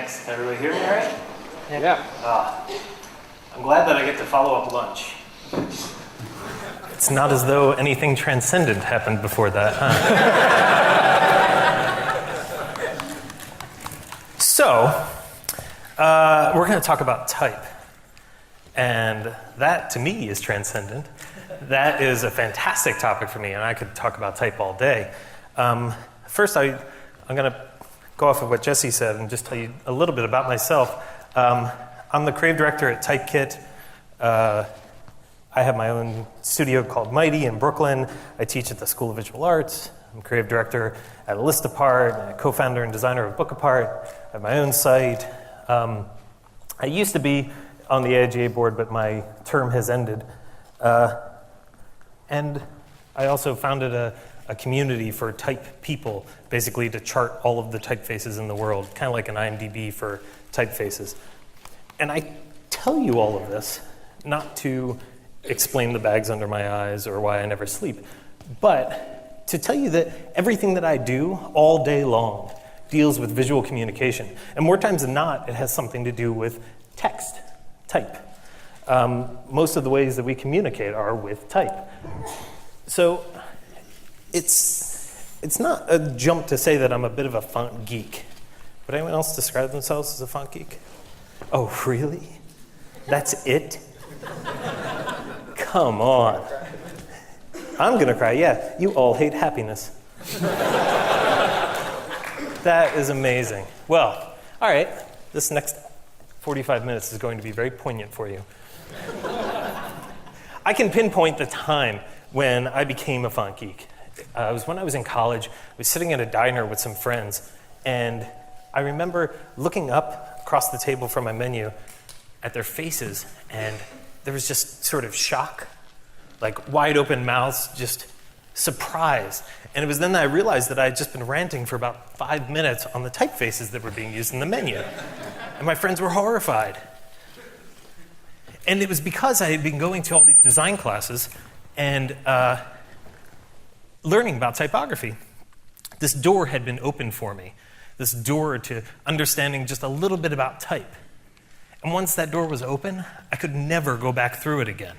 Thanks. Can everybody hear me all right? Yeah. I'm glad that I get to follow up lunch. It's not as though anything transcendent happened before that, huh? So, we're going to talk about type. And that, to me, is transcendent. That is a fantastic topic for me, and I could talk about type all day. First, I'm going to go off of what Jesse said and just tell you a little bit about myself. I'm the creative director at Typekit. I have my own studio called Mighty in Brooklyn. I teach at the School of Visual Arts. I'm creative director at Listapart, and a co-founder and designer of Bookapart. I have my own site. I used to be on the AIGA board, but my term has ended. And I also founded a community for type people, basically to chart all of the typefaces in the world, kind of like an IMDb for typefaces. And I tell you all of this not to explain the bags under my eyes or why I never sleep, but to tell you that everything that I do all day long deals with visual communication. And more times than not, it has something to do with text, type. Most of the ways that we communicate are with type. So it's not a jump to say that I'm a bit of a font geek. Would anyone else describe themselves as a font geek? Oh, really? That's it? Come on. I'm going to cry. Yeah, you all hate happiness. That is amazing. Well, all right. This next 45 minutes is going to be very poignant for you. I can pinpoint the time when I became a font geek. It was when I was in college. I was sitting at a diner with some friends, and I remember looking up across the table from my menu at their faces, and there was just sort of shock, like wide open mouths, just surprise. And it was then that I realized that I had just been ranting for about 5 minutes on the typefaces that were being used in the menu. And my friends were horrified. And it was because I had been going to all these design classes and learning about typography. This door had been opened for me, this door to understanding just a little bit about type. And once that door was open, I could never go back through it again.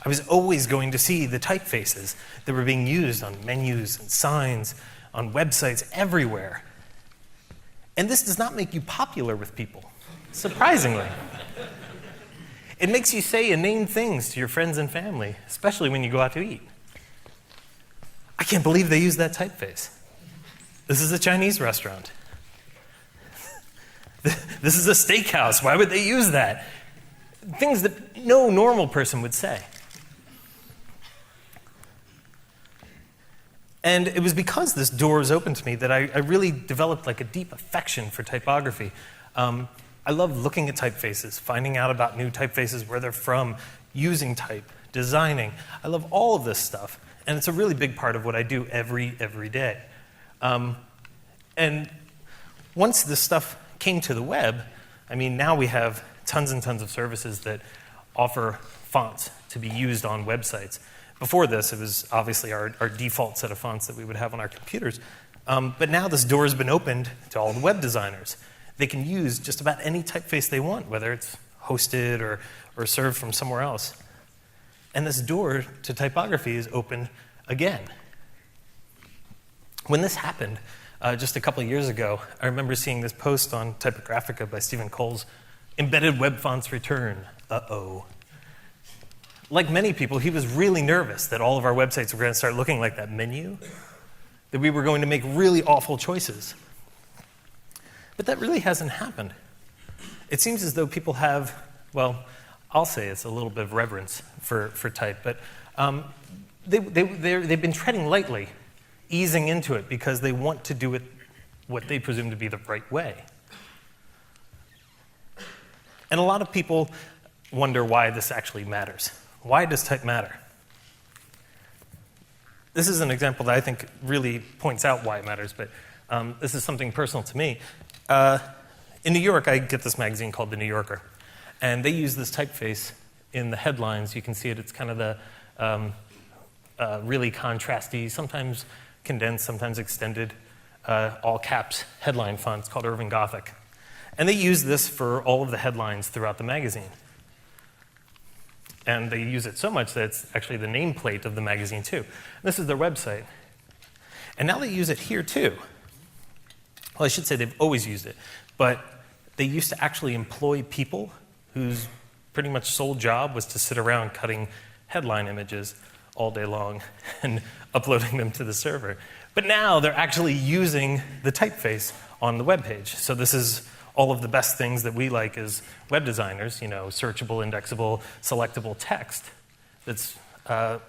I was always going to see the typefaces that were being used on menus and signs, on websites, everywhere. And this does not make you popular with people, surprisingly. It makes you say inane things to your friends and family, especially when you go out to eat. I can't believe they use that typeface. This is a Chinese restaurant. This is a steakhouse. Why would they use that? Things that no normal person would say. And it was because this door was open to me that I really developed like a deep affection for typography. I love looking at typefaces, finding out about new typefaces, where they're from, using type, designing. I love all of this stuff, and it's a really big part of what I do every day. And once this stuff came to the web, I mean, now we have tons and tons of services that offer fonts to be used on websites. Before this, it was obviously our default set of fonts that we would have on our computers. But now this door has been opened to all the web designers. They can use just about any typeface they want, whether it's hosted or served from somewhere else. And this door to typography is open again. When this happened, just a couple of years ago, I remember seeing this post on Typographic by Stephen Cole's embedded web fonts return. Uh-oh. Like many people, he was really nervous that all of our websites were going to start looking like that menu, that we were going to make really awful choices. But that really hasn't happened. It seems as though people have, well, I'll say it's a little bit of reverence for type, but they've been treading lightly, easing into it because they want to do it what they presume to be the right way. And a lot of people wonder why this actually matters. Why does type matter? This is an example that I think really points out why it matters, but this is something personal to me. In New York, I get this magazine called The New Yorker, and they use this typeface in the headlines. You can see it. It's kind of the really contrasty, sometimes condensed, sometimes extended, all caps headline font. It's called Urban Gothic. And they use this for all of the headlines throughout the magazine. And they use it so much that it's actually the nameplate of the magazine, too. This is their website. And now they use it here, too. Well, I should say they've always used it. But they used to actually employ people whose pretty much sole job was to sit around cutting headline images all day long and uploading them to the server. But now they're actually using the typeface on the web page. So this is all of the best things that we like as web designers, searchable, indexable, selectable text that's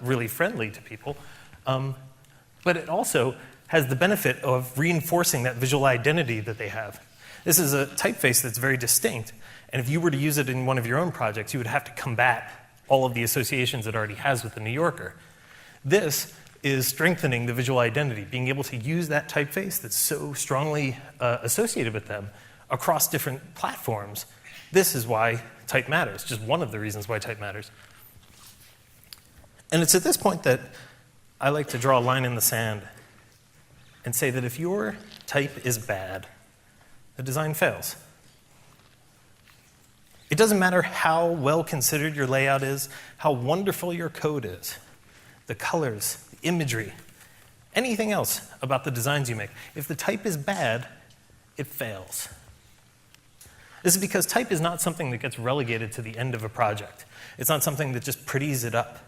really friendly to people. But it also has the benefit of reinforcing that visual identity that they have. This is a typeface that's very distinct, and if you were to use it in one of your own projects, you would have to combat all of the associations it already has with the New Yorker. This is strengthening the visual identity, being able to use that typeface that's so strongly associated with them across different platforms. This is why type matters, just one of the reasons why type matters. And it's at this point that I like to draw a line in the sand and say that if your type is bad, the design fails. It doesn't matter how well considered your layout is, how wonderful your code is, the colors, the imagery, anything else about the designs you make. If the type is bad, it fails. This is because type is not something that gets relegated to the end of a project. It's not something that just pretties it up.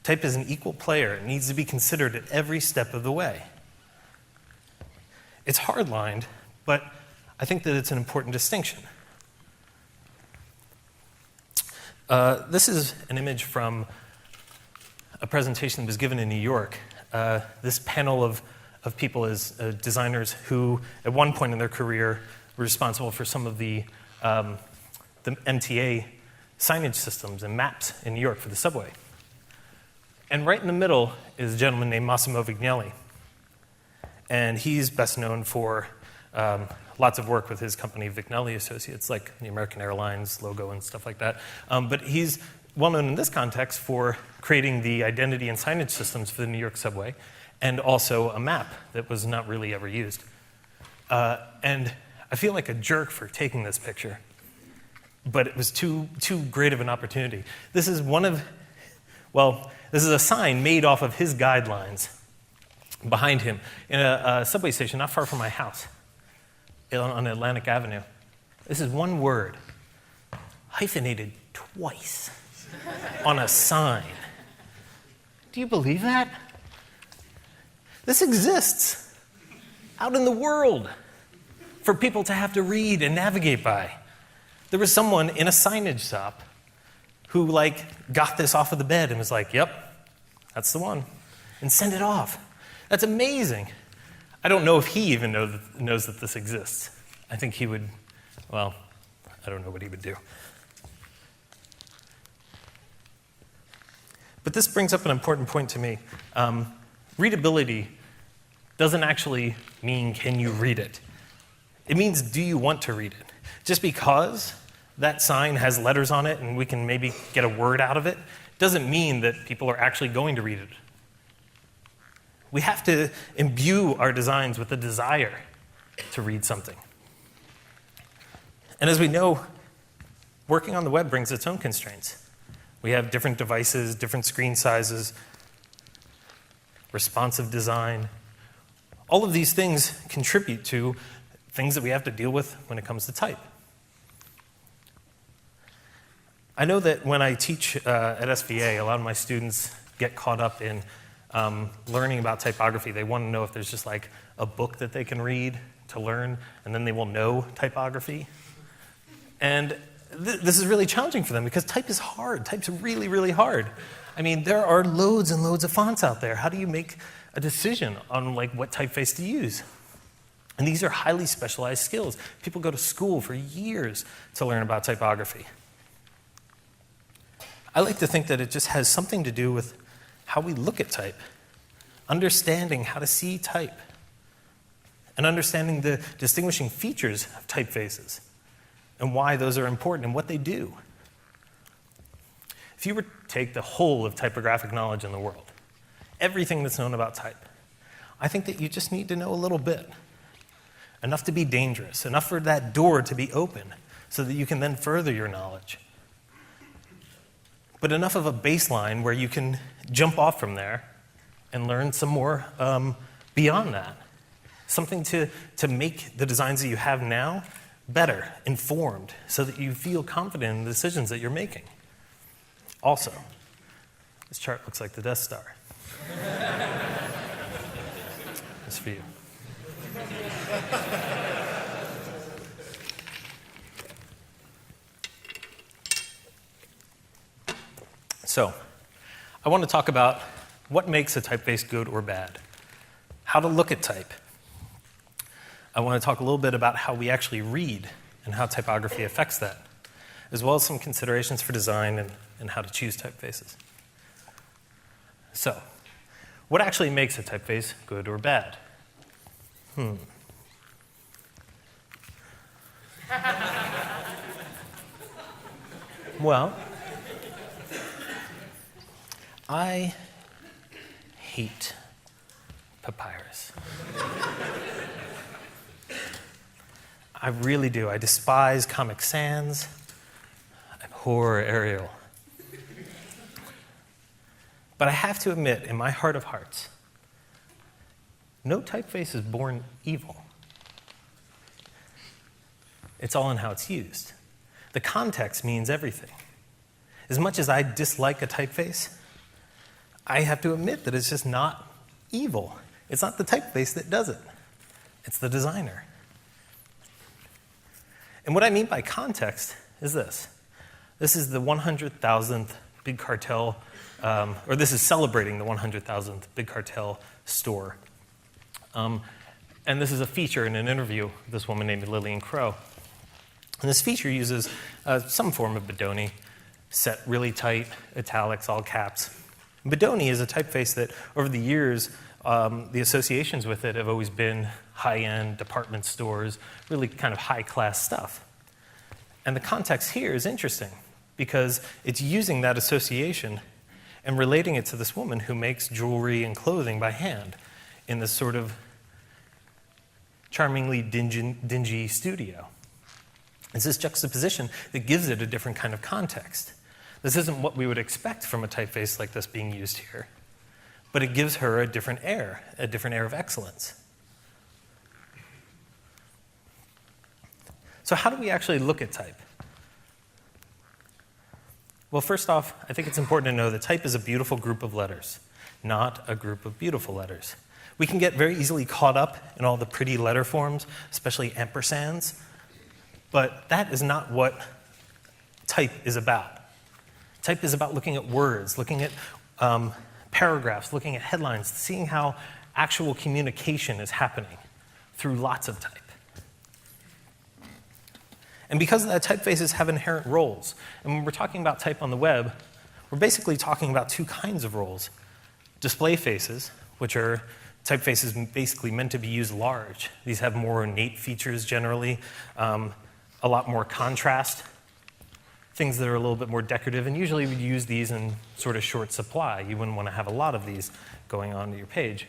Type is an equal player. It needs to be considered at every step of the way. It's hard-lined, but I think that it's an important distinction. This is an image from a presentation that was given in New York. This panel of people as designers who, at one point in their career, were responsible for some of the MTA signage systems and maps in New York for the subway. And right in the middle is a gentleman named Massimo Vignelli. And he's best known for lots of work with his company, Vignelli Associates, like the American Airlines logo and stuff like that. But he's well known in this context for creating the identity and signage systems for the New York subway, and also a map that was not really ever used. And I feel like a jerk for taking this picture, but it was too great of an opportunity. This is this is a sign made off of his guidelines behind him in a subway station not far from my house on Atlantic Avenue. This is one word, hyphenated twice on a sign. Do you believe that? This exists out in the world for people to have to read and navigate by. There was someone in a signage shop who got this off of the bed and was like, yep, that's the one, and sent it off. That's amazing. I don't know if he even knows that this exists. I think he would, I don't know what he would do. But this brings up an important point to me. Readability doesn't actually mean can you read it. It means do you want to read it? Just because that sign has letters on it and we can maybe get a word out of it doesn't mean that people are actually going to read it. We have to imbue our designs with a desire to read something. And as we know, working on the web brings its own constraints. We have different devices, different screen sizes, responsive design. All of these things contribute to things that we have to deal with when it comes to type. I know that when I teach at SVA, a lot of my students get caught up in learning about typography. They want to know if there's just a book that they can read to learn, and then they will know typography. And this is really challenging for them because type is hard. Type's really, really hard. I mean, there are loads and loads of fonts out there. How do you make a decision on what typeface to use? And these are highly specialized skills. People go to school for years to learn about typography. I like to think that it just has something to do with how we look at type, understanding how to see type, and understanding the distinguishing features of typefaces and why those are important and what they do. If you were to take the whole of typographic knowledge in the world, everything that's known about type, I think that you just need to know a little bit. enough to be dangerous, enough for that door to be open so that you can then further your knowledge. But enough of a baseline where you can jump off from there and learn some more beyond that. Something to make the designs that you have now better, informed, so that you feel confident in the decisions that you're making. Also, this chart looks like the Death Star. It's for you. So, I want to talk about what makes a typeface good or bad, how to look at type. I want to talk a little bit about how we actually read and how typography affects that, as well as some considerations for design and how to choose typefaces. So, what actually makes a typeface good or bad? Well, I hate papyrus. I really do. I despise Comic Sans. I abhor Arial. But I have to admit, in my heart of hearts, no typeface is born evil. It's all in how it's used. The context means everything. As much as I dislike a typeface, I have to admit that it's just not evil. It's not the typeface that does it. It's the designer. And what I mean by context is this. This is the 100,000th Big Cartel, or this is celebrating the 100,000th Big Cartel store. And this is a feature in an interview with this woman named Lillian Crow. And this feature uses some form of Bodoni, set really tight, italics, all caps. Bodoni is a typeface that, over the years, the associations with it have always been high-end department stores, really kind of high-class stuff. And the context here is interesting because it's using that association and relating it to this woman who makes jewelry and clothing by hand in this sort of charmingly dingy studio. It's this juxtaposition that gives it a different kind of context. This isn't what we would expect from a typeface like this being used here, but it gives her a different air of excellence. So how do we actually look at type? Well, first off, I think it's important to know that type is a beautiful group of letters, not a group of beautiful letters. We can get very easily caught up in all the pretty letter forms, especially ampersands, but that is not what type is about. Type is about looking at words, looking at paragraphs, looking at headlines, seeing how actual communication is happening through lots of type. And because of that, typefaces have inherent roles. And when we're talking about type on the web, we're basically talking about two kinds of roles. Display faces, which are typefaces basically meant to be used large. These have more ornate features generally, a lot more contrast, things that are a little bit more decorative, and usually we'd use these in sort of short supply. You wouldn't want to have a lot of these going onto your page.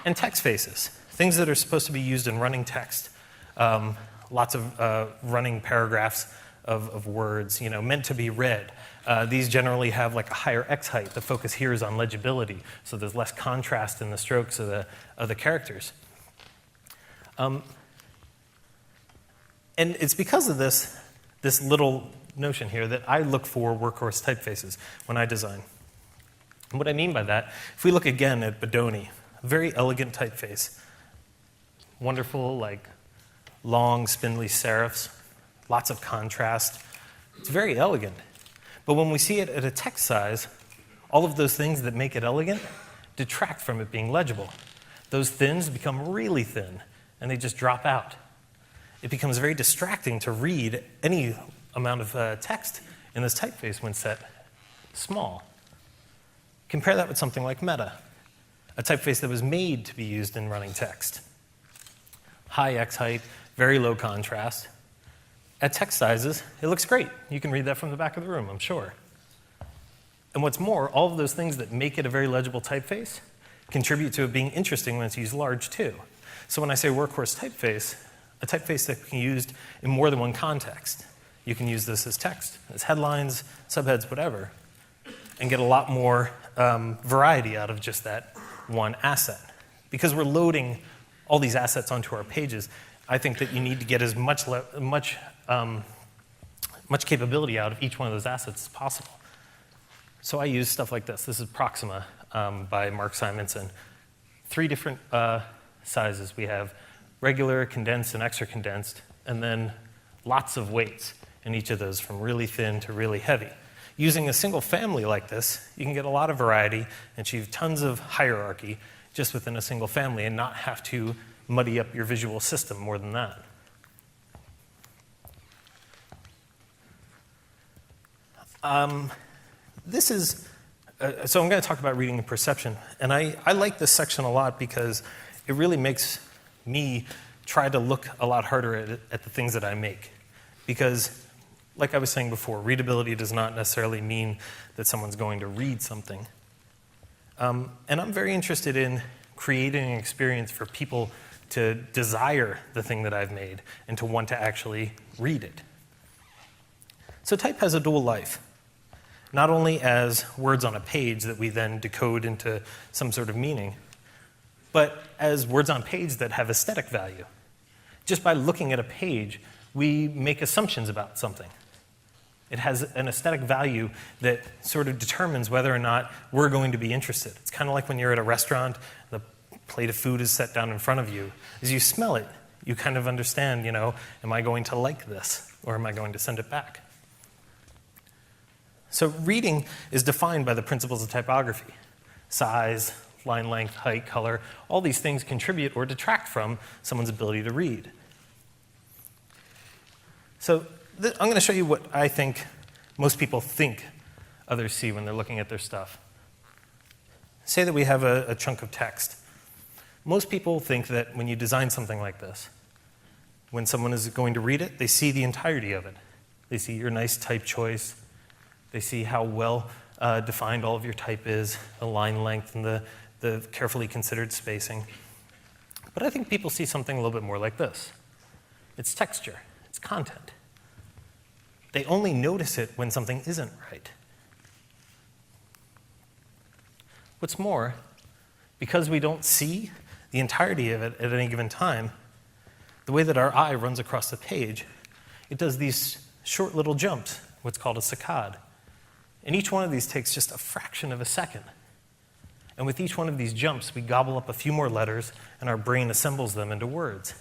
And text faces, things that are supposed to be used in running text. Lots of running paragraphs of words, meant to be read. These generally have like a higher X height. The focus here is on legibility, so there's less contrast in the strokes of the characters. And it's because of this little notion here that I look for workhorse typefaces when I design. And what I mean by that, if we look again at Bodoni, a very elegant typeface, wonderful, like long, spindly serifs, lots of contrast. It's very elegant. But when we see it at a text size, all of those things that make it elegant detract from it being legible. Those thins become really thin, and they just drop out. It becomes very distracting to read any amount of text in this typeface when set small. Compare that with something like Meta, a typeface that was made to be used in running text. High X height, very low contrast. At text sizes, it looks great. You can read that from the back of the room, I'm sure. And what's more, all of those things that make it a very legible typeface contribute to it being interesting when it's used large too. So when I say workhorse typeface, a typeface that can be used in more than one context. You can use this as text, as headlines, subheads, whatever, and get a lot more variety out of just that one asset. Because we're loading all these assets onto our pages, I think that you need to get as much capability out of each one of those assets as possible. So I use stuff like this. This is Proxima by Mark Simonson. 3 different sizes. We have regular, condensed, and extra condensed, and then lots of weights in each of those, from really thin to really heavy. Using a single family like this, you can get a lot of variety and achieve tons of hierarchy just within a single family and not have to muddy up your visual system more than that. So I'm going to talk about reading and perception. And I like this section a lot because it really makes me try to look a lot harder at the things that I make. Because, like I was saying before, readability does not necessarily mean that someone's going to read something. And I'm very interested in creating an experience for people to desire the thing that I've made and to want to actually read it. So type has a dual life. Not only as words on a page that we then decode into some sort of meaning, but as words on page that have aesthetic value. Just by looking at a page, we make assumptions about something. It has an aesthetic value that sort of determines whether or not we're going to be interested. It's kind of like when you're at a restaurant, the plate of food is set down in front of you. As you smell it, you kind of understand, am I going to like this, or am I going to send it back? So reading is defined by the principles of typography. Size, line length, height, color, all these things contribute or detract from someone's ability to read. So I'm going to show you what I think most people think others see when they're looking at their stuff. Say that we have a chunk of text. Most people think that when you design something like this, when someone is going to read it, they see the entirety of it. They see your nice type choice. They see how well defined all of your type is, the line length, and the carefully considered spacing. But I think people see something a little bit more like this. It's texture. It's content. They only notice it when something isn't right. What's more, because we don't see the entirety of it at any given time, the way that our eye runs across the page, it does these short little jumps, what's called a saccade. And each one of these takes just a fraction of a second. And with each one of these jumps, we gobble up a few more letters, and our brain assembles them into words.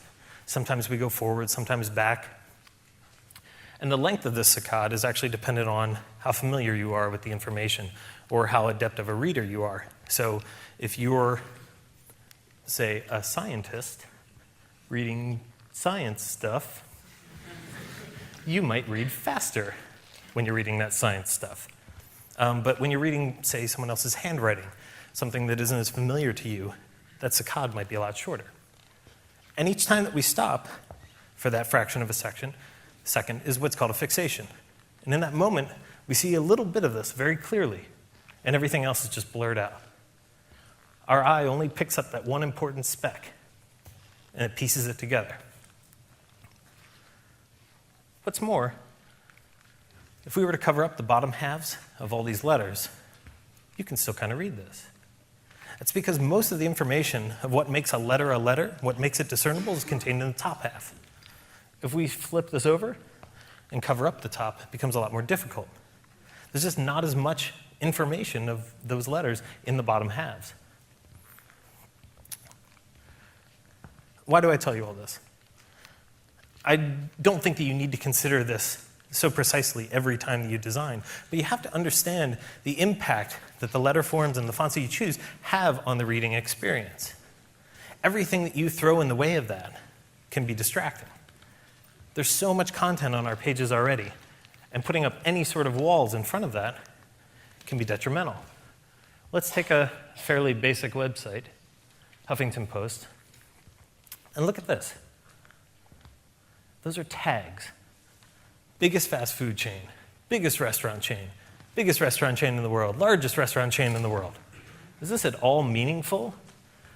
Sometimes we go forward, sometimes back. And the length of this saccade is actually dependent on how familiar you are with the information or how adept of a reader you are. So if you're, say, a scientist reading science stuff, you might read faster when you're reading that science stuff. But when you're reading, say, someone else's handwriting, something that isn't as familiar to you, that saccade might be a lot shorter. And each time that we stop for that fraction of a second is what's called a fixation. And in that moment, we see a little bit of this very clearly, and everything else is just blurred out. Our eye only picks up that one important speck, and it pieces it together. What's more, if we were to cover up the bottom halves of all these letters, you can still kind of read this. That's because most of the information of what makes a letter, what makes it discernible, is contained in the top half. If we flip this over and cover up the top, it becomes a lot more difficult. There's just not as much information of those letters in the bottom halves. Why do I tell you all this? I don't think that you need to consider this so precisely every time that you design, but you have to understand the impact that the letter forms and the fonts that you choose have on the reading experience. Everything that you throw in the way of that can be distracting. There's so much content on our pages already, and putting up any sort of walls in front of that can be detrimental. Let's take a fairly basic website, Huffington Post, and look at this. Those are tags. Biggest fast food chain, biggest restaurant chain in the world, largest restaurant chain in the world. Is this at all meaningful?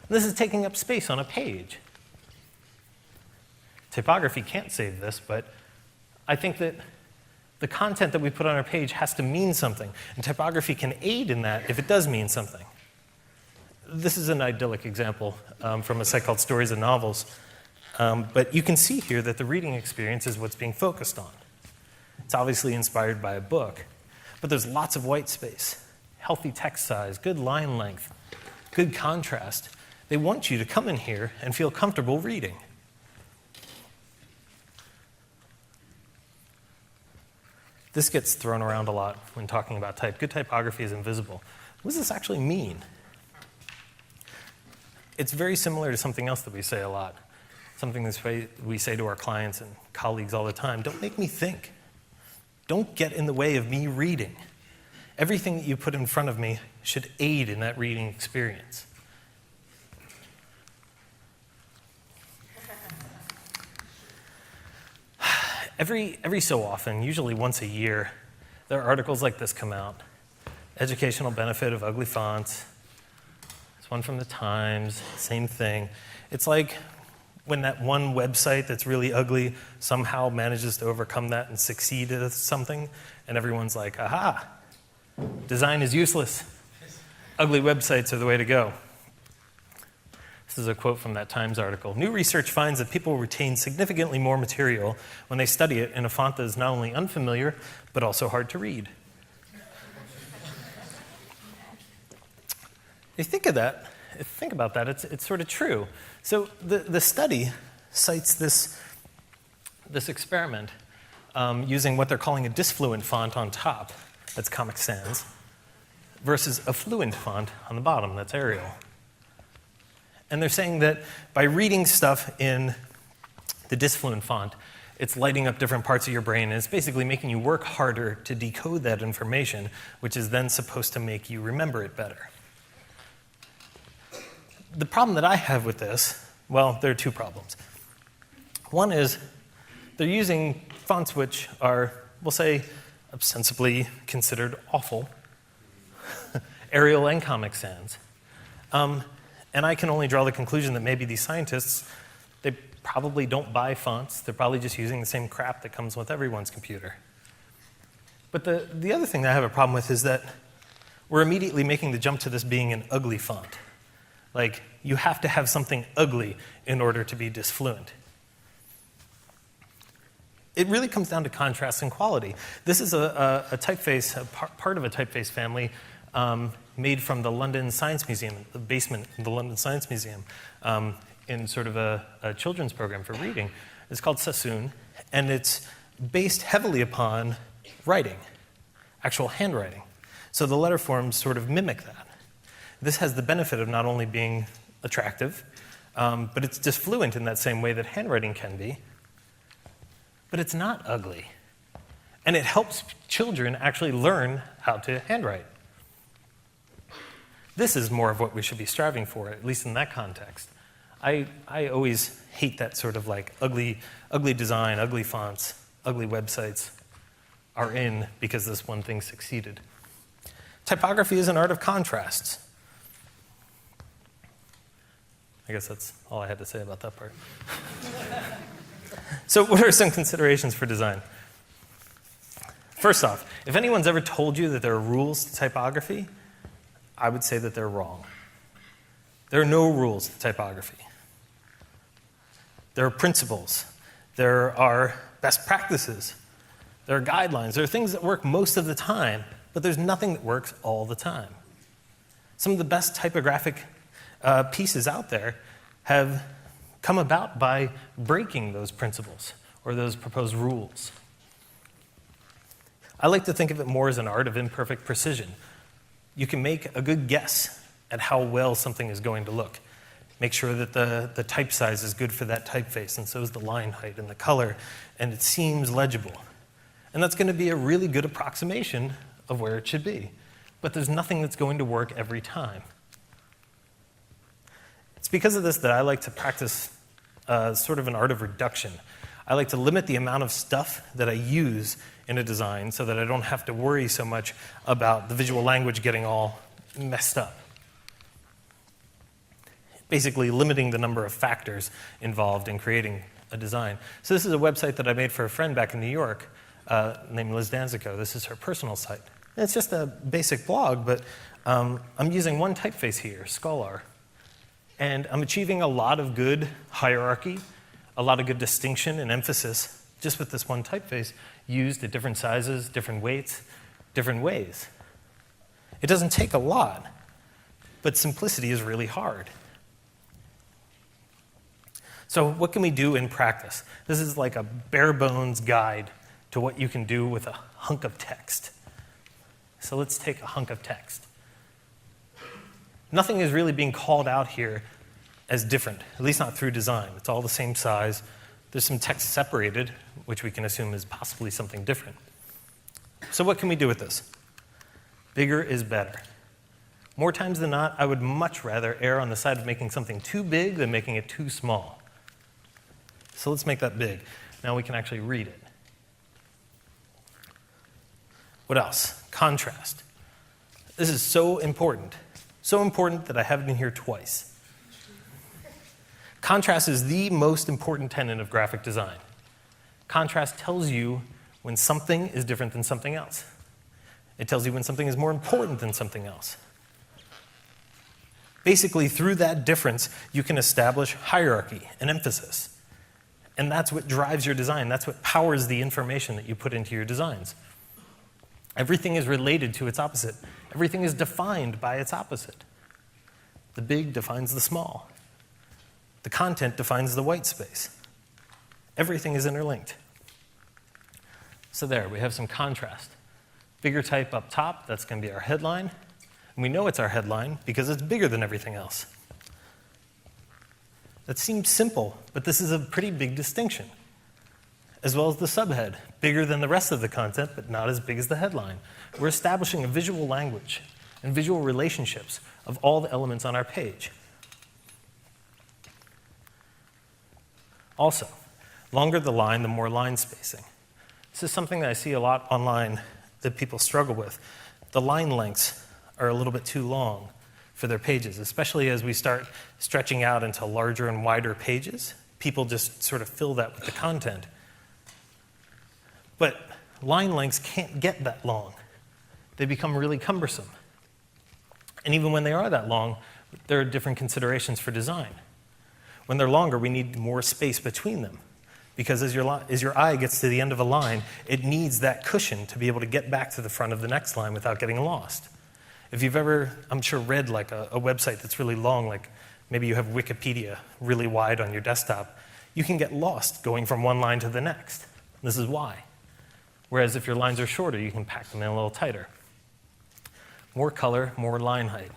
This is taking up space on a page. Typography can't save this, but I think that the content that we put on our page has to mean something, and typography can aid in that if it does mean something. This is an idyllic example from a site called Stories and Novels, but you can see here that the reading experience is what's being focused on. It's obviously inspired by a book, but there's lots of white space, healthy text size, good line length, good contrast. They want you to come in here and feel comfortable reading. This gets thrown around a lot when talking about type. Good typography is invisible. What does this actually mean? It's very similar to something else that we say a lot, something that we say to our clients and colleagues all the time. Don't make me think. Don't get in the way of me reading. Everything that you put in front of me should aid in that reading experience. Every so often, usually once a year, there are articles like this come out. Educational benefit of ugly fonts. There's one from the Times, same thing. It's like when that one website that's really ugly somehow manages to overcome that and succeed at something, and everyone's like, aha, design is useless. Ugly websites are the way to go. This is a quote from that Times article. New research finds that people retain significantly more material when they study it in a font that is not only unfamiliar, but also hard to read. You think about that, it's sort of true. So the study cites this experiment using what they're calling a disfluent font on top, that's Comic Sans, versus a fluent font on the bottom, that's Arial. And they're saying that by reading stuff in the disfluent font, it's lighting up different parts of your brain, and it's basically making you work harder to decode that information, which is then supposed to make you remember it better. The problem that I have with this, well, there are two problems. One is they're using fonts which are, we'll say, ostensibly considered awful, Arial and Comic Sans. And I can only draw the conclusion that maybe these scientists, they probably don't buy fonts. They're probably just using the same crap that comes with everyone's computer. But the other thing that I have a problem with is that we're immediately making the jump to this being an ugly font. Like, you have to have something ugly in order to be disfluent. It really comes down to contrast and quality. This is a typeface, part of a typeface family made from the London Science Museum, the basement of the London Science Museum, in sort of a children's program for reading. It's called Sassoon, and it's based heavily upon writing, actual handwriting. So the letter forms sort of mimic that. This has the benefit of not only being attractive, but it's disfluent in that same way that handwriting can be, but it's not ugly. And it helps children actually learn how to handwrite. This is more of what we should be striving for, at least in that context. I always hate that sort of like ugly design, ugly fonts, ugly websites are in because this one thing succeeded. Typography is an art of contrasts. I guess that's all I had to say about that part. So what are some considerations for design? First off, if anyone's ever told you that there are rules to typography, I would say that they're wrong. There are no rules to typography. There are principles. There are best practices. There are guidelines. There are things that work most of the time, but there's nothing that works all the time. Some of the best typographic pieces out there have come about by breaking those principles or those proposed rules. I like to think of it more as an art of imperfect precision. You can make a good guess at how well something is going to look. Make sure that the type size is good for that typeface, and so is the line height and the color, and it seems legible. And that's going to be a really good approximation of where it should be. But there's nothing that's going to work every time. It's because of this that I like to practice sort of an art of reduction. I like to limit the amount of stuff that I use in a design so that I don't have to worry so much about the visual language getting all messed up. Basically limiting the number of factors involved in creating a design. So this is a website that I made for a friend back in New York named Liz Danzico. This is her personal site. And it's just a basic blog, but I'm using one typeface here, Scholar. And I'm achieving a lot of good hierarchy, a lot of good distinction and emphasis just with this one typeface used at different sizes, different weights, different ways. It doesn't take a lot, but simplicity is really hard. So what can we do in practice? This is like a bare bones guide to what you can do with a hunk of text. So let's take a hunk of text. Nothing is really being called out here as different, at least not through design. It's all the same size. There's some text separated, which we can assume is possibly something different. So what can we do with this? Bigger is better. More times than not, I would much rather err on the side of making something too big than making it too small. So let's make that big. Now we can actually read it. What else? Contrast. This is so important. So important that I have it in here twice. Contrast is the most important tenet of graphic design. Contrast tells you when something is different than something else. It tells you when something is more important than something else. Basically, through that difference, you can establish hierarchy and emphasis. And that's what drives your design. That's what powers the information that you put into your designs. Everything is related to its opposite. Everything is defined by its opposite. The big defines the small. The content defines the white space. Everything is interlinked. So there, we have some contrast. Bigger type up top, that's going to be our headline. And we know it's our headline because it's bigger than everything else. That seems simple, but this is a pretty big distinction. As well as the subhead, bigger than the rest of the content, but not as big as the headline. We're establishing a visual language and visual relationships of all the elements on our page. Also, longer the line, the more line spacing. This is something that I see a lot online that people struggle with. The line lengths are a little bit too long for their pages, especially as we start stretching out into larger and wider pages. People just sort of fill that with the content. But line lengths can't get that long. They become really cumbersome. And even when they are that long, there are different considerations for design. When they're longer, we need more space between them. Because as your eye gets to the end of a line, it needs that cushion to be able to get back to the front of the next line without getting lost. If you've ever, I'm sure, read like a website that's really long, like maybe you have Wikipedia really wide on your desktop, you can get lost going from one line to the next. This is why. Whereas if your lines are shorter, you can pack them in a little tighter. More color, more line height.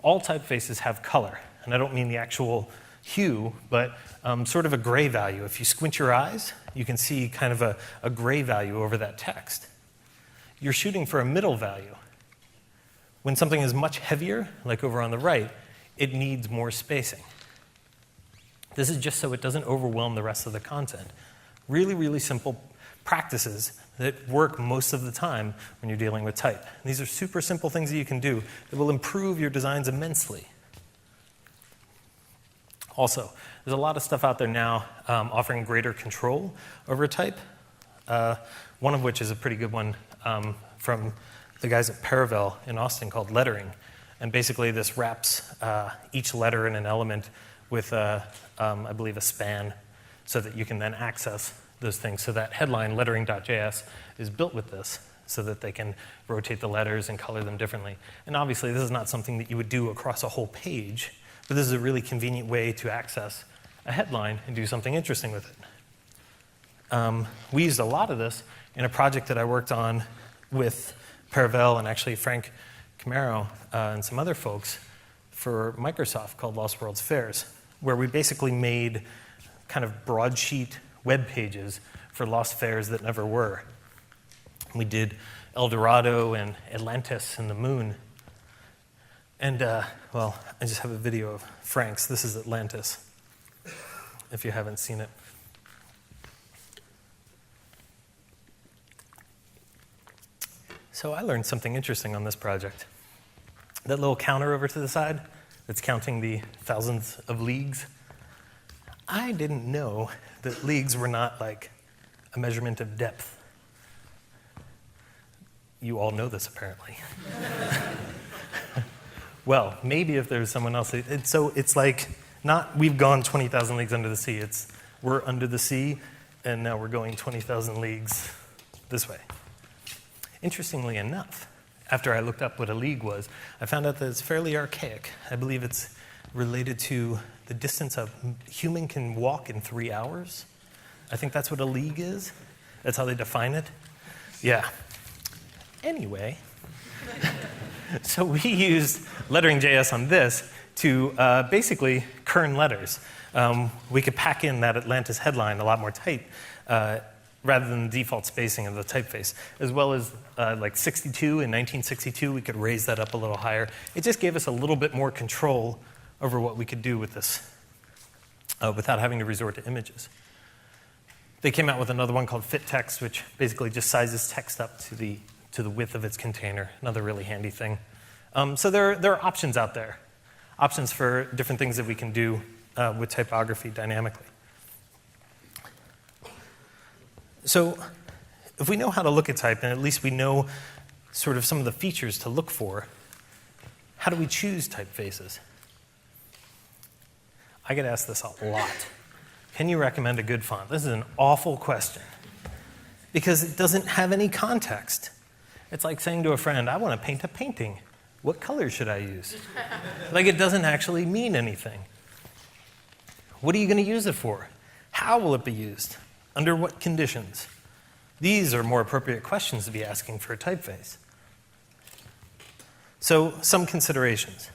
All typefaces have color, and I don't mean the actual hue, but sort of a gray value. If you squint your eyes, you can see kind of a gray value over that text. You're shooting for a middle value. When something is much heavier, like over on the right, it needs more spacing. This is just so it doesn't overwhelm the rest of the content. Really, really simple practices that work most of the time when you're dealing with type. And these are super simple things that you can do that will improve your designs immensely. Also, there's a lot of stuff out there now offering greater control over type, one of which is a pretty good one from the guys at Paravel in Austin called lettering. And basically this wraps each letter in an element with, I believe, a span so that you can then access those things. So that headline, lettering.js, is built with this so that they can rotate the letters and color them differently. And obviously, this is not something that you would do across a whole page, but this is a really convenient way to access a headline and do something interesting with it. We used a lot of this in a project that I worked on with Paravel and actually Frank Camaro and some other folks for Microsoft called Lost World's Fairs, where we basically made kind of broadsheet web pages for lost fairs that never were. We did El Dorado and Atlantis and the moon. And, well, I just have a video of Frank's. This is Atlantis, if you haven't seen it. So I learned something interesting on this project. That little counter over to the side that's counting the thousands of leagues, I didn't know that leagues were not like a measurement of depth. You all know this, apparently. Well, maybe if there's someone else. So it's like, not we've gone 20,000 leagues under the sea. It's we're under the sea, and now we're going 20,000 leagues this way. Interestingly enough, after I looked up what a league was, I found out that it's fairly archaic. I believe it's related to the distance a human can walk in 3 hours. I think that's what a league is. That's how they define it. Yeah. Anyway, so we used lettering.js on this to basically kern letters. We could pack in that Atlantis headline a lot more tight rather than the default spacing of the typeface, as well as like 62 in 1962, we could raise that up a little higher. It just gave us a little bit more control over what we could do with this without having to resort to images. They came out with another one called fit text, which basically just sizes text up to the width of its container, another really handy thing. So there are options out there, options for different things that we can do with typography dynamically. So if we know how to look at type, and at least we know sort of some of the features to look for, how do we choose typefaces? I get asked this a lot. Can you recommend a good font? This is an awful question because it doesn't have any context. It's like saying to a friend, I want to paint a painting. What color should I use? Like, it doesn't actually mean anything. What are you going to use it for? How will it be used? Under what conditions? These are more appropriate questions to be asking for a typeface. So, some considerations.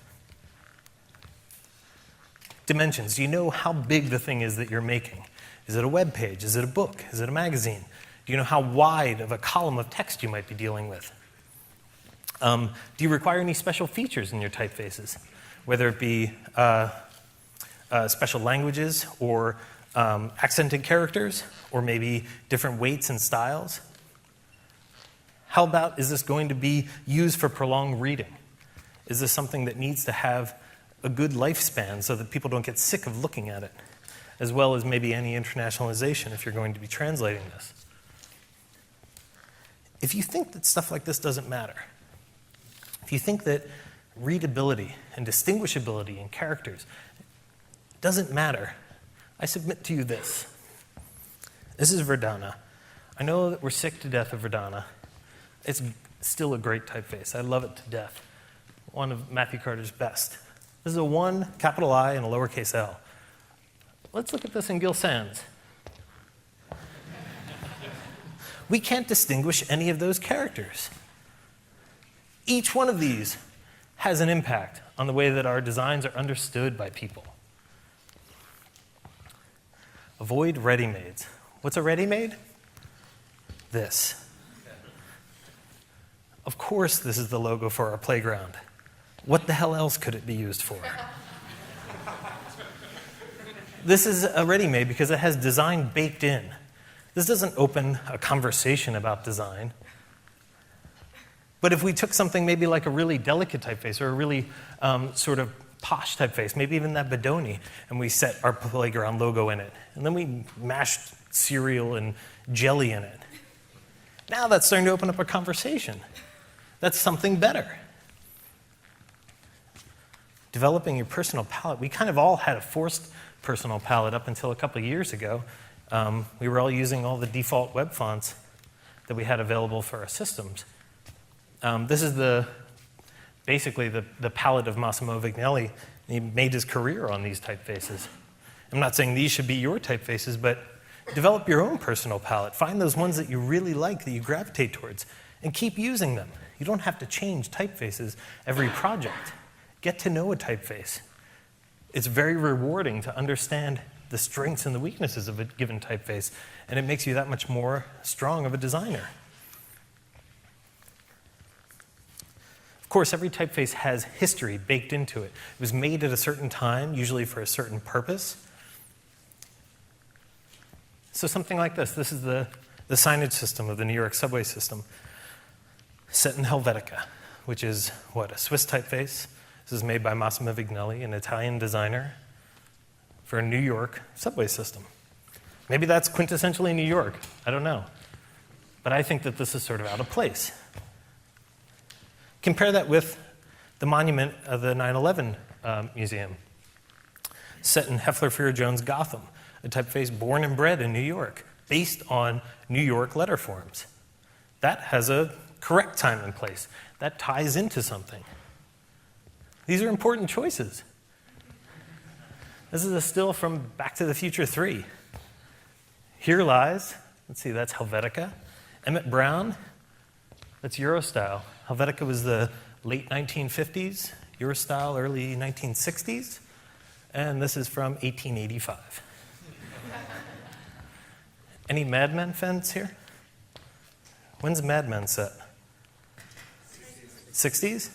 Dimensions. Do you know how big the thing is that you're making? Is it a web page? Is it a book? Is it a magazine? Do you know how wide of a column of text you might be dealing with? Do you require any special features in your typefaces? Whether it be special languages or accented characters, or maybe different weights and styles? How about, is this going to be used for prolonged reading? Is this something that needs to have a good lifespan so that people don't get sick of looking at it, as well as maybe any internationalization if you're going to be translating this? If you think that stuff like this doesn't matter, if you think that readability and distinguishability in characters doesn't matter, I submit to you this. This is Verdana. I know that we're sick to death of Verdana. It's still a great typeface. I love it to death. One of Matthew Carter's best. This is a 1, capital I, and a lowercase l. Let's look at this in Gil Sans. We can't distinguish any of those characters. Each one of these has an impact on the way that our designs are understood by people. Avoid ready-mades. What's a ready-made? This. Of course, this is the logo for our playground. What the hell else could it be used for? This is a ready-made because it has design baked in. This doesn't open a conversation about design. But if we took something maybe like a really delicate typeface or a really sort of posh typeface, maybe even that Bedoni, and we set our playground logo in it, and then we mashed cereal and jelly in it, now that's starting to open up a conversation. That's something better. Developing your personal palette. We kind of all had a forced personal palette up until a couple of years ago. We were all using all the default web fonts that we had available for our systems. This is basically the palette of Massimo Vignelli. He made his career on these typefaces. I'm not saying these should be your typefaces, but develop your own personal palette. Find those ones that you really like, that you gravitate towards, and keep using them. You don't have to change typefaces every project. Get to know a typeface. It's very rewarding to understand the strengths and the weaknesses of a given typeface, and it makes you that much more strong of a designer. Of course, every typeface has history baked into it. It was made at a certain time, usually for a certain purpose. So something like this. This is the signage system of the New York subway system, set in Helvetica, which is, what, a Swiss typeface. This is made by Massimo Vignelli, an Italian designer for a New York subway system. Maybe that's quintessentially New York. I don't know. But I think that this is sort of out of place. Compare that with the monument of the 9/11 Museum, set in Heffler Fear Jones Gotham, a typeface born and bred in New York, based on New York letter forms. That has a correct time and place. That ties into something. These are important choices. This is a still from Back to the Future 3. Here lies, let's see, that's Helvetica. Emmett Brown, that's Eurostyle. Helvetica was the late 1950s, Eurostyle early 1960s, and this is from 1885. Any Mad Men fans here? When's Mad Men set? 60s?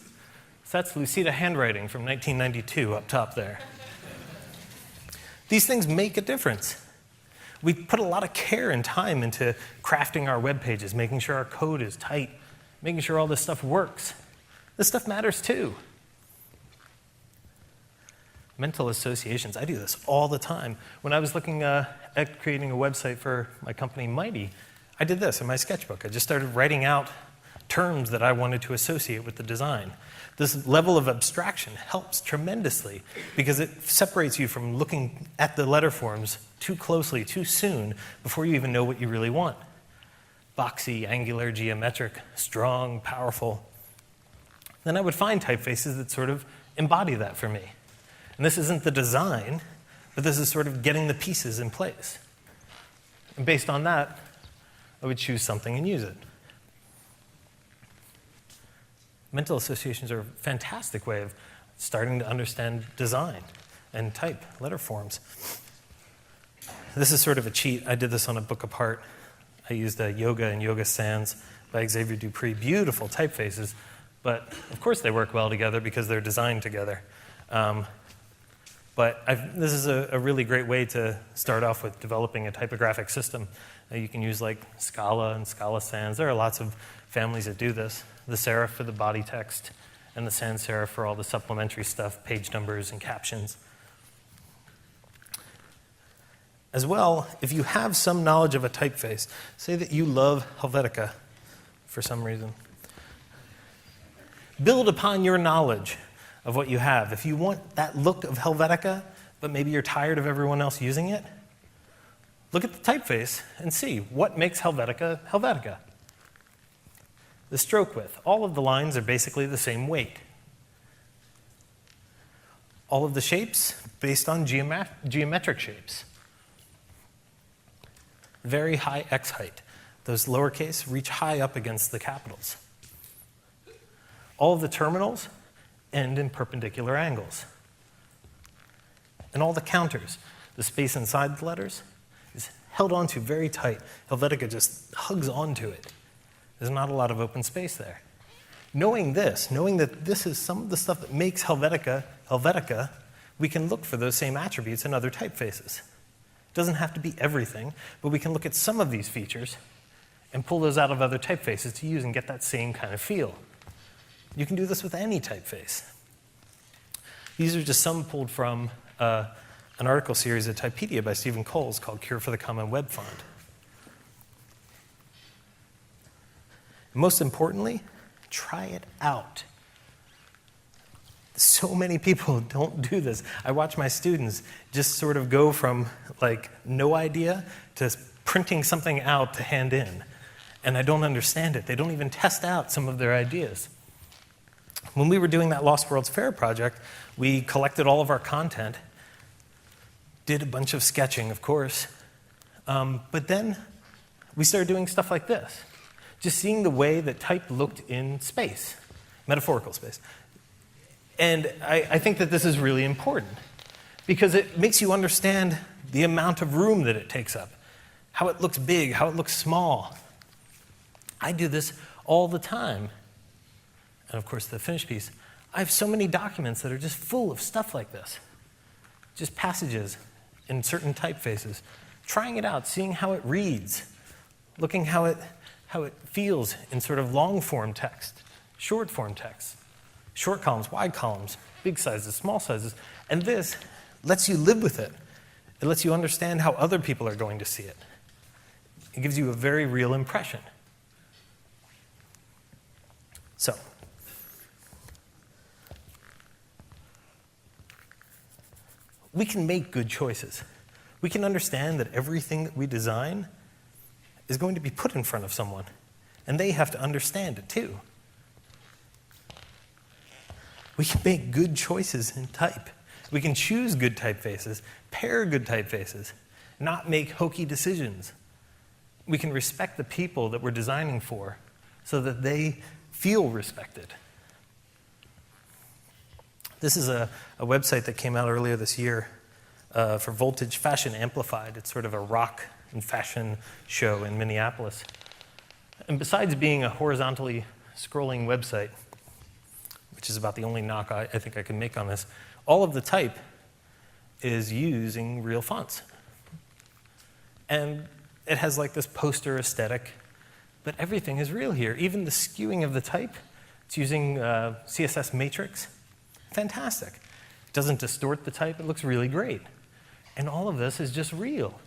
So that's Lucida handwriting from 1992 up top there. These things make a difference. We put a lot of care and time into crafting our web pages, making sure our code is tight, making sure all this stuff works. This stuff matters too. Mental associations. I do this all the time. When I was looking at creating a website for my company, Mighty, I did this in my sketchbook. I just started writing out terms that I wanted to associate with the design. This level of abstraction helps tremendously because it separates you from looking at the letter forms too closely, too soon, before you even know what you really want. Boxy, angular, geometric, strong, powerful. Then I would find typefaces that sort of embody that for me. And this isn't the design, but this is sort of getting the pieces in place. And based on that, I would choose something and use it. Mental associations are a fantastic way of starting to understand design and type, letter forms. This is sort of a cheat. I did this on a book apart. I used Yoga and Yoga Sans by Xavier Dupree. Beautiful typefaces, but of course they work well together because they're designed together. This is a really great way to start off with developing a typographic system. You can use like Scala and Scala Sans. There are lots of families that do this. The serif for the body text, and the sans serif for all the supplementary stuff, page numbers and captions. As well, if you have some knowledge of a typeface, say that you love Helvetica for some reason, build upon your knowledge of what you have. If you want that look of Helvetica, but maybe you're tired of everyone else using it, look at the typeface and see what makes Helvetica Helvetica. The stroke width. All of the lines are basically the same weight. All of the shapes based on geometric shapes. Very high X height. Those lowercase reach high up against the capitals. All of the terminals end in perpendicular angles. And all the counters, the space inside the letters, is held onto very tight. Helvetica just hugs onto it. There's not a lot of open space there. Knowing that this is some of the stuff that makes Helvetica Helvetica, we can look for those same attributes in other typefaces. It doesn't have to be everything, but we can look at some of these features and pull those out of other typefaces to use and get that same kind of feel. You can do this with any typeface. These are just some pulled from an article series at Typedia by Stephen Coles called Cure for the Common Web Font. Most importantly, try it out. So many people don't do this. I watch my students just sort of go from like no idea to printing something out to hand in. And I don't understand it. They don't even test out some of their ideas. When we were doing that Lost World's Fair project, we collected all of our content, did a bunch of sketching, of course, but then we started doing stuff like this. Just seeing the way that type looked in space, metaphorical space. And I think that this is really important because it makes you understand the amount of room that it takes up, how it looks big, how it looks small. I do this all the time. And of course, the finished piece. I have so many documents that are just full of stuff like this. Just passages in certain typefaces. Trying it out, seeing how it reads, looking how it feels in sort of long-form text, short-form text, short columns, wide columns, big sizes, small sizes. And this lets you live with it. It lets you understand how other people are going to see it. It gives you a very real impression. So, we can make good choices. We can understand that everything that we design is going to be put in front of someone, and they have to understand it too. We can make good choices in type. We can choose good typefaces, pair good typefaces, not make hokey decisions. We can respect the people that we're designing for so that they feel respected. This is a website that came out earlier this year for Voltage Fashion Amplified. It's sort of a rock and fashion show in Minneapolis. And besides being a horizontally scrolling website, which is about the only knock I think I can make on this, all of the type is using real fonts. And it has like this poster aesthetic, but everything is real here. Even the skewing of the type, it's using CSS matrix. Fantastic. It doesn't distort the type, it looks really great. And all of this is just real.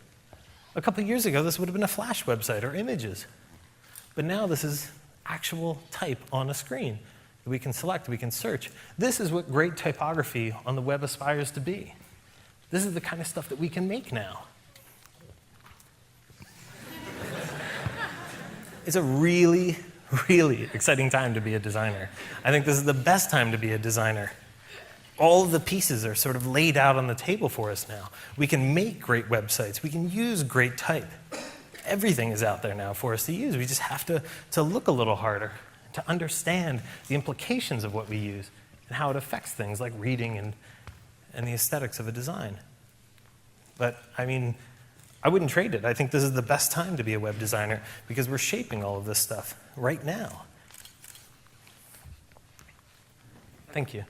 A couple years ago, this would have been a Flash website or images. But now this is actual type on a screen that we can select, we can search. This is what great typography on the web aspires to be. This is the kind of stuff that we can make now. It's a really, really exciting time to be a designer. I think this is the best time to be a designer. All of the pieces are sort of laid out on the table for us now. We can make great websites. We can use great type. Everything is out there now for us to use. We just have to look a little harder, to understand the implications of what we use and how it affects things like reading and the aesthetics of a design. But, I mean, I wouldn't trade it. I think this is the best time to be a web designer because we're shaping all of this stuff right now. Thank you.